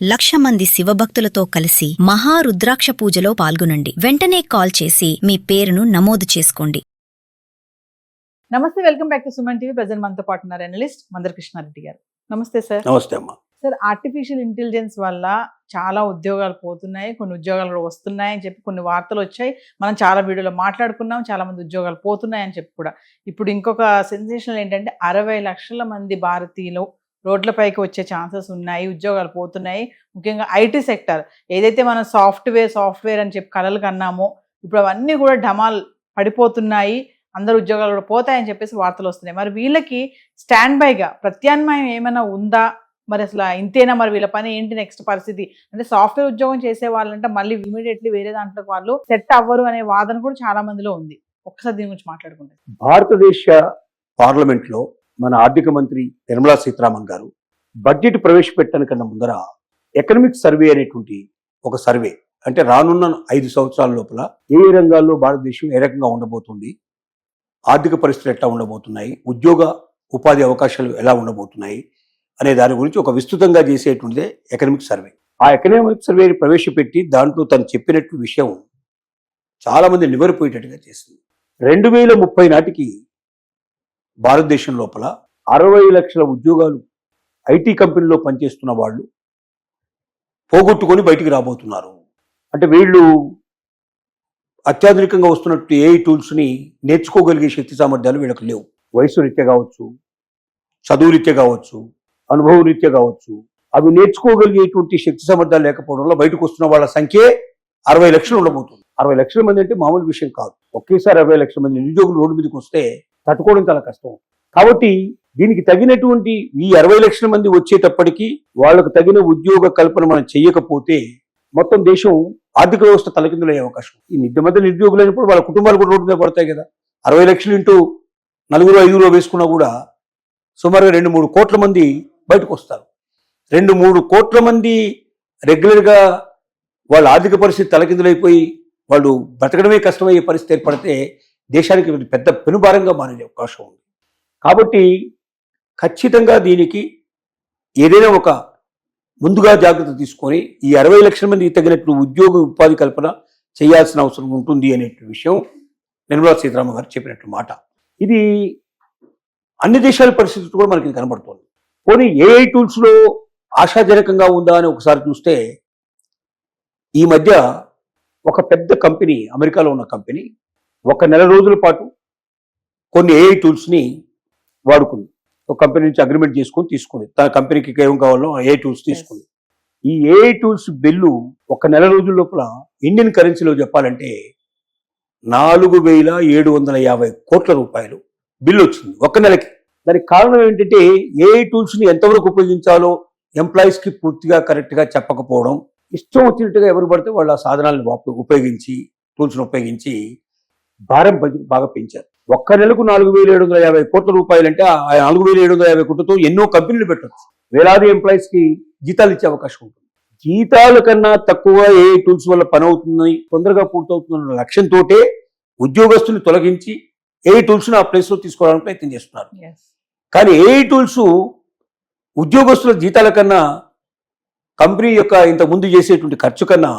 1,00,000 మంది శివభక్తులతో కలిసి మహారుద్రాక్ష పూజలో పాల్గొనండి. వెంటనే కాల్ చేసి మీ పేరును నమోదు చేసుకోండి. నమస్తే, welcome back to Suman TV. Present మనతో పాటు ఉన్నారు అనలిస్ట్ మందర కృష్ణారెడ్డి గారు. నమస్తే సార్. నమస్తే అమ్మా. సార్, ఆర్టిఫిషియల్ ఇంటెలిజెన్స్ వల్ల చాలా ఉద్యోగాలు పోతున్నాయి, కొన్ని ఉద్యోగాలు కూడా వస్తున్నాయి అని చెప్పి కొన్ని వార్తలు వచ్చాయి. మనం చాలా వీడియోలో మాట్లాడుకున్నాం, చాలా మంది ఉద్యోగాలు పోతున్నాయి అని చెప్పి కూడా. ఇప్పుడు ఇంకొక సెన్సేషనల్ ఏంటంటే 60 లక్షల మంది భారతీయులు రోడ్లపైకి వచ్చే ఛాన్సెస్ ఉన్నాయి, ఉద్యోగాలు పోతున్నాయి. ముఖ్యంగా ఐటీ సెక్టర్, ఏదైతే మనం సాఫ్ట్వేర్ అని చెప్పి కలలు కన్నామో ఇప్పుడు అవన్నీ కూడా డమాల్ పడిపోతున్నాయి, అందరు ఉద్యోగాలు కూడా పోతాయని చెప్పేసి వార్తలు వస్తున్నాయి. మరి వీళ్ళకి స్టాండ్ బైగా ప్రత్యామ్నాయం ఏమైనా ఉందా? మరి అసలు ఇంతేనా? మరి వీళ్ళ పని ఏంటి నెక్స్ట్ పరిస్థితి? అంటే సాఫ్ట్వేర్ ఉద్యోగం చేసే వాళ్ళంటే మళ్ళీ ఇమీడియట్లీ వేరే దాంట్లో వాళ్ళు సెట్ అవ్వరు అనే వాదన కూడా చాలా మందిలో ఉంది. ఒక్కసారి దీని గురించి మాట్లాడుకుంటే. భారతదేశ పార్లమెంట్ లో మన ఆర్థిక మంత్రి నిర్మలా సీతారామన్ గారు బడ్జెట్ ప్రవేశపెట్టడానికన్నా ముందర ఎకనామిక్ సర్వే అనేటువంటి ఒక సర్వే, అంటే రానున్న 5 సంవత్సరాల లోపల ఏ రంగాల్లో భారతదేశం ఏ రకంగా ఉండబోతుంది, ఆర్థిక పరిస్థితులు ఎట్లా ఉండబోతున్నాయి, ఉద్యోగ ఉపాధి అవకాశాలు ఎలా ఉండబోతున్నాయి అనే దాని గురించి ఒక విస్తృతంగా చేసేటువంటిదే ఎకనామిక్ సర్వే. ఆ ఎకనామిక్ సర్వేని ప్రవేశపెట్టి దాంట్లో తను చెప్పినట్టు విషయం చాలా మంది నివరిపోయేటట్టుగా చేసింది. 2030 నాటికి భారతదేశం లోపల 60 లక్షల ఉద్యోగాలు ఐటీ కంపెనీలో పనిచేస్తున్న వాళ్ళు పోగొట్టుకొని బయటికి రాబోతున్నారు. అంటే వీళ్ళు అత్యాధునికంగా వస్తున్నట్టు ఏఐ టూల్స్ని నేర్చుకోగలిగే శక్తి సామర్థ్యాలు వీళ్ళకి లేవు. వయసు రీత్యా కావచ్చు, చదువు రీత్యా కావచ్చు, అనుభవం రీత్యా కావచ్చు, అవి నేర్చుకోగలిగేటువంటి శక్తి సామర్థ్యాలు లేకపోవడం వల్ల బయటకు వస్తున్న వాళ్ళ సంఖ్యే 60 లక్షలు ఉండబోతుంది. 60 లక్షల మంది అంటే మామూలు విషయం కాదు. ఒకేసారి 60 లక్షల మంది నిరుద్యోగులు రోడ్డు మీదకి వస్తే తట్టుకోవడం చాలా కష్టం. కాబట్టి దీనికి తగినటువంటి ఈ 60 లక్షల మంది వచ్చేటప్పటికి వాళ్ళకు తగిన ఉద్యోగ కల్పన మనం చెయ్యకపోతే మొత్తం దేశం ఆర్థిక వ్యవస్థ తలకిందులయ్యే అవకాశం. ఈ మధ్య నిరుద్యోగులు అయినప్పుడు వాళ్ళ కుటుంబాలు కూడా రోడ్డు మీద పడతాయి కదా. 60 లక్షలు ఇంటూ 4-5 వేసుకున్నా కూడా సుమారుగా 2-3 కోట్ల మంది బయటకు వస్తారు. 2-3 కోట్ల మంది రెగ్యులర్గా వాళ్ళ ఆర్థిక పరిస్థితి తలకిందులైపోయి వాళ్ళు బ్రతకడమే కష్టమయ్యే పరిస్థితి ఏర్పడితే దేశానికి పెద్ద పెనుభారంగా మారే అవకాశం ఉంది. కాబట్టి ఖచ్చితంగా దీనికి ఏదైనా ఒక ముందుగా జాగ్రత్త తీసుకొని ఈ 60 లక్షల మందికి తగినట్లు ఉద్యోగ ఉపాధి కల్పన చేయాల్సిన అవసరం ఉంటుంది అనే విషయం నిర్మలా సీతారామన్ గారు చెప్పినట్లు మాట. ఇది అన్ని దేశాల పరిస్థితి కూడా మనకి కనబడుతుంది. పోనీ ఏఐ టూల్స్లో ఆశాజనకంగా ఉందా అని ఒకసారి చూస్తే ఈ మధ్య ఒక పెద్ద కంపెనీ, అమెరికాలో ఉన్న కంపెనీ 1 నెల రోజుల పాటు కొన్ని ఏఐ టూల్స్ని వాడుకుంది. ఒక కంపెనీ నుంచి అగ్రిమెంట్ తీసుకుంది. తన కంపెనీకి ఏం కావాలో ఏఐ టూల్స్ తీసుకుంది. ఈ ఏఐ టూల్స్ బిల్లు 1 నెల రోజుల లోపల ఇండియన్ కరెన్సీలో చెప్పాలంటే 4,750 కోట్ల రూపాయలు బిల్లు వచ్చింది 1 నెలకి. దానికి కారణం ఏంటంటే ఏఐ టూల్స్ని ఎంతవరకు ఉపయోగించాలో ఎంప్లాయీస్కి పూర్తిగా కరెక్ట్గా చెప్పకపోవడం, ఇష్టం వచ్చినట్టుగా ఎవరు పడితే వాళ్ళ సాధనాలను ఉపయోగించి టూల్స్ని ఉపయోగించి భారం బాగా పెంచారు. 1 నెలకు 4,750 కోట్ల రూపాయలు అంటే ఆ 4,750 కోట్లతో ఎన్నో కంపెనీలు పెట్టచ్చు. వేలాది ఎంప్లాయీస్కి జీతాలు ఇచ్చే అవకాశం ఉంటుంది. జీతాల కన్నా తక్కువ ఏఐ టూల్స్ వల్ల పని అవుతుంది, తొందరగా పూర్తవుతున్న లక్ష్యంతో ఉద్యోగస్తుని తొలగించి ఏఐ టూల్స్ని ఆ ప్లేస్లో తీసుకోవడానికి ప్రయత్నం చేస్తున్నారు. కానీ ఏఐ టూల్స్ ఉద్యోగస్తుల జీతాల కన్నా కంపెనీ యొక్క ఇంత ముందు చేసేటువంటి ఖర్చు కన్నా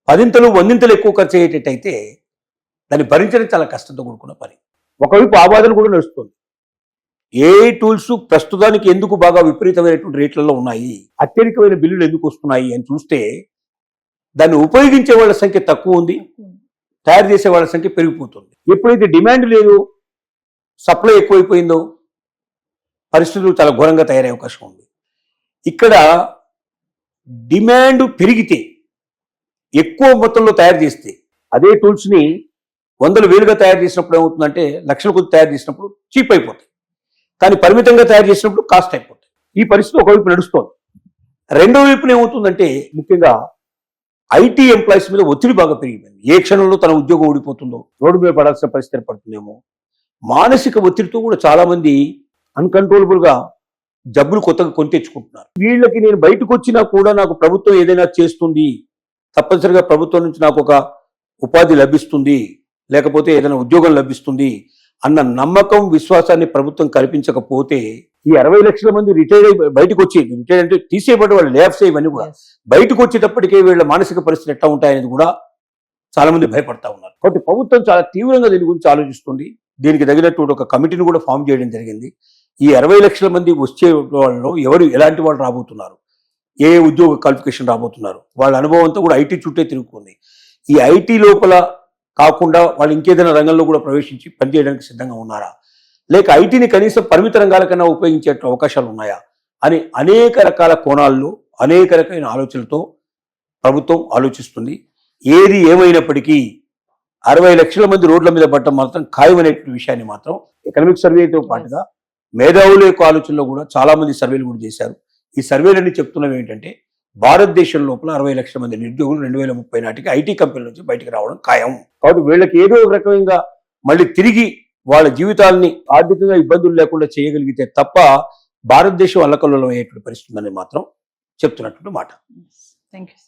10-100 ఎక్కువ ఖర్చు అయ్యేటట్టయితే దాన్ని భరించడం చాలా కష్టంతో కూడుకున్న పని. ఒకవైపు ఆవాదన కూడా నడుస్తుంది. ఏఐ టూల్స్ ప్రస్తుతానికి ఎందుకు బాగా విపరీతమైనటువంటి రేట్లలో ఉన్నాయి, అత్యధికమైన బిల్లులు ఎందుకు వస్తున్నాయి అని చూస్తే దాన్ని ఉపయోగించే వాళ్ళ సంఖ్య తక్కువ ఉంది, తయారు చేసే వాళ్ళ సంఖ్య పెరిగిపోతుంది. ఎప్పుడైతే డిమాండ్ లేదు, సప్లై ఎక్కువైపోయిందో పరిస్థితులు చాలా ఘోరంగా తయారయ్యే అవకాశం ఉంది. ఇక్కడ డిమాండ్ పెరిగితే ఎక్కువ మొత్తంలో తయారు చేస్తే అదే టూల్స్ని 100,000గా తయారు చేసినప్పుడు ఏమవుతుందంటే, లక్షల కొద్ది తయారు చేసినప్పుడు చీప్ అయిపోతాయి. కానీ పరిమితంగా తయారు చేసినప్పుడు కాస్ట్ అయిపోతాయి. ఈ పరిస్థితి ఒకవైపు నడుస్తోంది. రెండో వైపున ఏమవుతుందంటే, ముఖ్యంగా ఐటీ ఎంప్లాయీస్ మీద ఒత్తిడి బాగా పెరిగిపోయింది. ఏ క్షణంలో తన ఉద్యోగం ఊడిపోతుందో, రోడ్డు మీద పడాల్సిన పరిస్థితి ఏర్పడుతుందేమో, మానసిక ఒత్తిడితో కూడా చాలా మంది అన్కంట్రోలబుల్గా జబ్బులు కొత్తగా కొని తెచ్చుకుంటున్నారు. వీళ్ళకి నేను బయటకు వచ్చినా కూడా నాకు ప్రభుత్వం ఏదైనా చేస్తుంది, తప్పనిసరిగా ప్రభుత్వం నుంచి నాకు ఒక ఉపాధి లభిస్తుంది, లేకపోతే ఏదైనా ఉద్యోగం లభిస్తుంది అన్న నమ్మకం, విశ్వాసాన్ని ప్రభుత్వం కల్పించకపోతే ఈ 60 లక్షల మంది రిటైర్ అయి బయటకు వచ్చి, రిటైర్ అంటే తీసేయబడి వాళ్ళు లేఫ్స్ ఇవన్నీ కూడా Yes. బయటకు వచ్చేటప్పటికే వీళ్ళ మానసిక పరిస్థితి ఎట్లా ఉంటాయనేది కూడా చాలా మంది భయపడతా ఉన్నారు. కాబట్టి ప్రభుత్వం చాలా తీవ్రంగా దీని గురించి ఆలోచిస్తుంది. దీనికి తగినట్టు ఒక కమిటీని కూడా ఫామ్ చేయడం జరిగింది. ఈ 60 లక్షల మంది వచ్చే వాళ్ళలో ఎవరు ఎలాంటి వాళ్ళు రాబోతున్నారు, ఏ ఉద్యోగ క్వాలిఫికేషన్ రాబోతున్నారు, వాళ్ళ అనుభవం అంతా కూడా ఐటీ చుట్టే తిరుగుతుంది. ఈ ఐటీ లోపల కాకుండా వాళ్ళు ఇంకేదైనా రంగంలో కూడా ప్రవేశించి పనిచేయడానికి సిద్ధంగా ఉన్నారా, లేక ఐటీని కనీసం పరిమిత రంగాల కన్నా ఉపయోగించే అవకాశాలు ఉన్నాయా అని అనేక రకాల కోణాల్లో అనేక రకమైన ఆలోచనలతో ప్రభుత్వం ఆలోచిస్తుంది. ఏది ఏమైనప్పటికీ 60 లక్షల మంది రోడ్ల మీద పడటం మాత్రం ఖాయమనే విషయాన్ని మాత్రం ఎకనామిక్ సర్వేతో పాటుగా మేధావుల యొక్క ఆలోచనలో కూడా చాలా మంది సర్వేలు కూడా చేశారు. ఈ సర్వేలన్నీ చెప్తున్నవి ఏంటంటే భారతదేశం లోపల 60 లక్షల మంది నిరుద్యోగులు 2030 నాటికి ఐటీ కంపెనీల నుంచి బయటికి రావడం ఖాయం. కాబట్టి వీళ్ళకి ఏదో ఒక రకంగా మళ్ళీ తిరిగి వాళ్ళ జీవితాలని ఆర్థికంగా ఇబ్బందులు లేకుండా చేయగలిగితే తప్ప భారతదేశం అల్లకల్లోలం అయ్యేటువంటి పరిస్థితి ఉందని మాత్రం చెప్తున్నటువంటి మాట. Thank you.